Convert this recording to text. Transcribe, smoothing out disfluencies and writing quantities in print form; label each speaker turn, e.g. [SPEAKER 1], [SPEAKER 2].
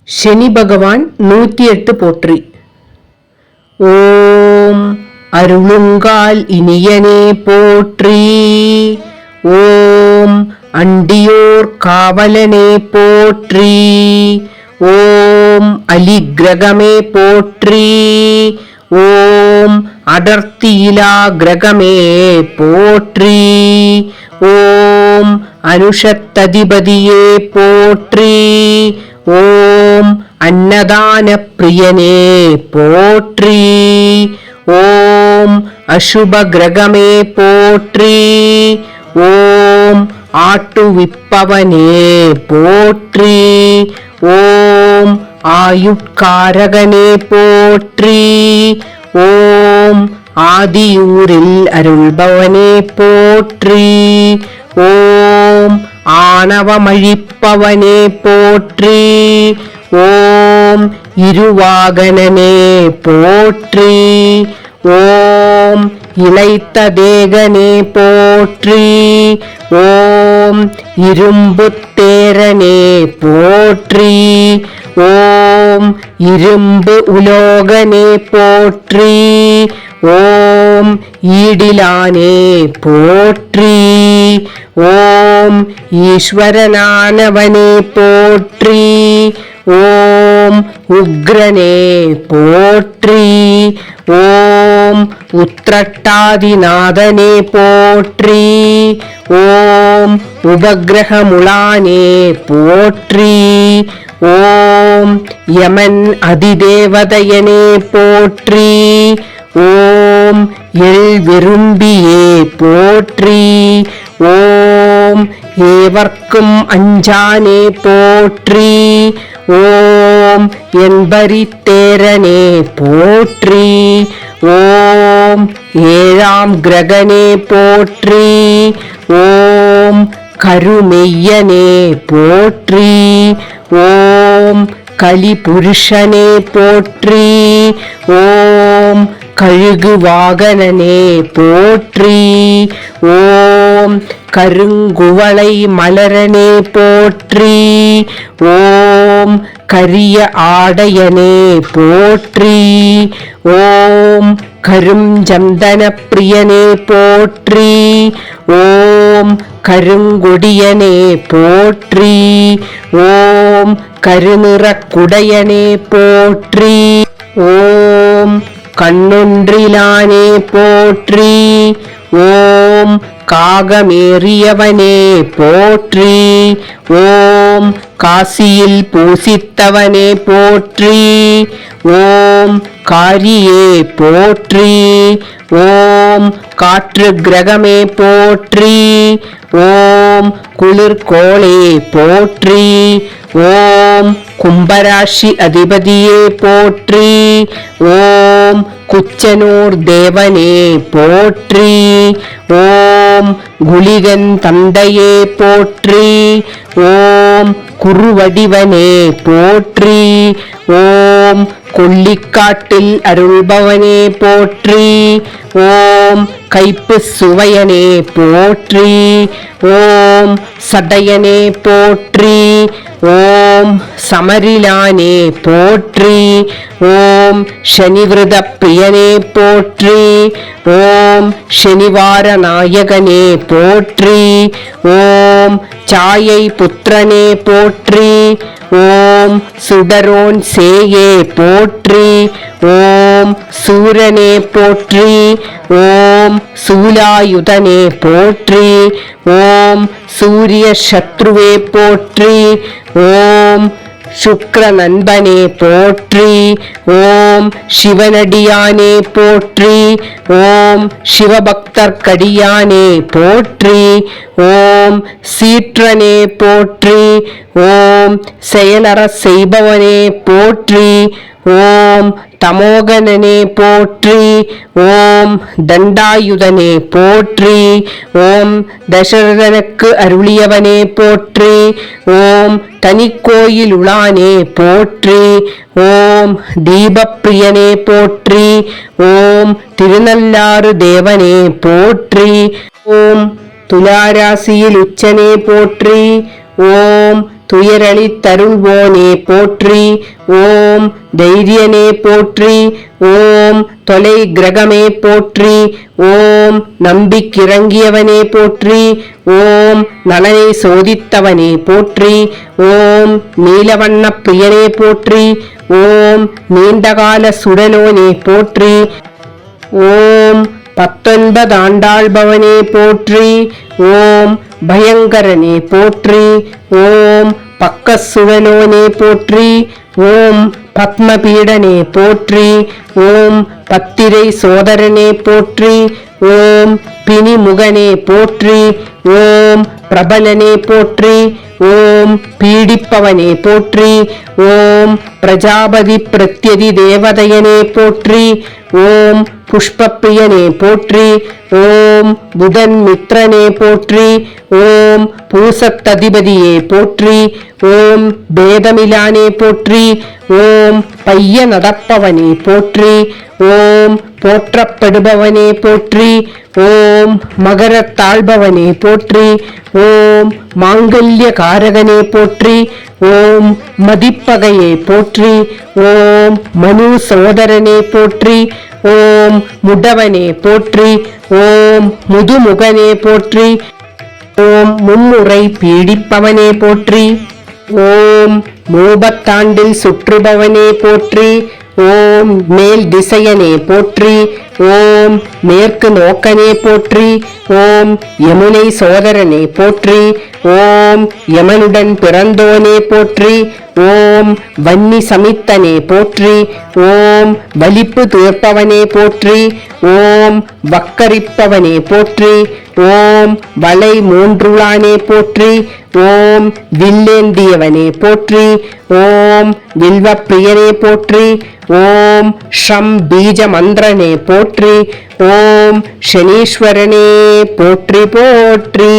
[SPEAKER 1] शनि भगवान 108 போற்றி. ஓம் அருளுங்கால் இனியனே போற்றி. ஓம் அண்டியோர் காவலனே போற்றி. ஓம் அலிகிரகமே போற்றி. ஓம் அடர்த்தியிலா கிரகமே போற்றி. ஓம் அனுஷத்ததிபதியே போற்றி. ஓம் அன்னதான பிரியனே போற்றி. ஓம் அசுப கிரகமே போற்றி. ஓம் ஆட்டுவிப்பவனே போற்றி. ஓம் ஆயுட்காரகனே போற்றி. ஓம் ஆதியூரில் அருள்பவனே போற்றி. ஓம் ஆணவமழிப்பவனே போற்றி. ஓம் இருவாகனனே போற்றி. ஓம் இளைத்த தேகனே போற்றி. ஓம் இரும்பு தேரனே போற்றி. ஓம் இரும்பு உலோகனே போற்றி. ஓம் ஈடிலானே போற்றி. ஓம் ஈஸ்வரனானவனே போற்றி. ஓம் உக்ரனே போற்றி. ஓம் உத்திரட்டாதிநாதனே போற்றி. ஓம் உபகிரகமுலானே போற்றி. ஓம் யமன் அதிதேவதையனே போற்றி. ஓம் எள் விரும்பியே போற்றி. ஓம் ஏவர்க்கும் அஞ்சானே போற்றி. ஓம் என்பரித்தேரனே போற்றி. ஓம் ஏழாம் கிரகனே போற்றி. ஓம் கருமெய்யனே போற்றி. ஓம் கலிபுருஷனே போற்றி. ஓம் கழுகு வாகனனே போற்றி. ஓம் கருங்குவளை மலரனே போற்றி. ஓம் கரிய ஆடையனே போற்றி. ஓம் கருஞ்சந்தன பிரியனே போற்றி. ஓம் கருங்கொடியனே போற்றி. ஓம் கருநிறக்குடையனே போற்றி. ஓம் கண்ணொன்றிலானே போற்றி. ஓம் காகமேறியவனே போற்றி. ஓம் காசியில் பூசித்தவனே போற்றி. ஓம் காரியே போற்றி. ஓம் காற்று கிரகமே போற்றி. ஓம் குளிர்கோளே போற்றி. ஓம் கும்பராசி அதிபதியே போற்றி. ஓம் குச்சனூர் தேவனே போற்றி. ஓம் குளிகன் தந்தையே போற்றி. ஓம் குருவடிவனே போற்றி. ஓம் கொல்லிக்காட்டில் அருள்பவனே போற்றி. ஓம் கைப்பு சுவையனே போற்றி. ஓம் சடையனே போற்றி. ஓம் சமரிலானே போற்றி. ஓம் சனிவிரத பிரியனே போற்றி. ஓம் சனிவார நாயகனே போற்றி. ஓம் சாயை புத்திரனே போற்றி. ஓம் சுடரோன் சேயே போற்றி. ஓம் சூரனே போற்றி. ஓம் சூலாயுதனே போற்றி. ஓம் சூரிய சத்ருவே போற்றி. ஓம் சுக்ர நண்பனே போற்றி. ஓம் சிவனடியானே போற்றி. ஓம் சிவபக்தர்க்கடியானே போற்றி. ஓம் சீற்றனே போற்றி. ஓம் செயலற செய்பவனே போற்றி. ஓம் தமோகனனே போற்றி. ஓம் தண்டாயுதனே போற்றி. ஓம் தசரதனுக்கு அருளியவனே போற்றி. ஓம் தனிக்கோயிலுளானே போற்றி. ஓம் தீபப்பிரியனே போற்றி. ஓம் திருநள்ளாறு தேவனே போற்றி. ஓம் துலாராசியில் உச்சனே போற்றி. ஓம் துயரளித்தருள்வோனே போற்றி. ஓம் தைரியனே போற்றி. ஓம் தொலை கிரகமே போற்றி. ஓம் நம்பிக்கிறங்கியவனே போற்றி. ஓம் நலனை சோதித்தவனே போற்றி. ஓம் நீலவண்ண பிரியனே போற்றி. ஓம் நீண்டகால சுடலோனே போற்றி. ஓம் 19 ஆண்டாள்பவனே போற்றி. ஓம் பயங்கரனே போற்றி. ஓம் பக்கசுழலோனே போற்றி. ஓம் பத்மபீடனே போற்றி. ஓம் பத்திரை சோதரனே போற்றி. ஓம் பிணிமுகனே போற்றி. ஓம் பிரபலனே போற்றி. ஓம் பீடிப்பவனே போற்றி. ஓம் பிரஜாபதி பிரத்யதி தேவதையனே போற்றி. ஓம் புஷ்பப்பிரியனே போற்றி. ஓம் புதன் மித்ரனே போற்றி. ஓம் பூசத்ததிபதியே போற்றி. ஓம் பேதமிலானே போற்றி. ஓம் பைய நடப்பவனே போற்றி. ஓம் போற்றப்படுபவனே போற்றி. ஓம் மகரத்தாழ்பவனே போற்றி. ஓம் மாங்கல்ய காரகனே போற்றி. ஓம் மதிப்பகையே போற்றி. ஓம் மனு சோதரனே போற்றி. ஓம் முடவனே போற்றி. ஓம் முதுமுகனே போற்றி. ஓம் மும்முறை பீடிப்பவனே போற்றி. ஓம் மூபத்தாண்டில் சுற்றுபவனே போற்றி. ஓம் மேல் திசையனே போற்றி. ஓம் மேற்கு நோக்கனே போற்றி. ஓம் யமுனை சோதரனே போற்றி. ஓம் யமனுடன் பிறந்தோனே போற்றி. ஓம் வன்னி சமித்தனே போற்றி. ஓம் வலிப்பு தீர்ப்பவனே போற்றி. ஓம் வக்கரிப்பவனே போற்றி. ஓம் வளை மூன்றுளானே போற்றி. ஓம் வில்லேந்தியவனே போற்றி. ஓம் வில்வப்பிரியனே போற்றி. ஓம் ஷம் பீஜ மந்திரனே போற்றி. ஓம் சனீஸ்வரனே போற்றி போற்றி.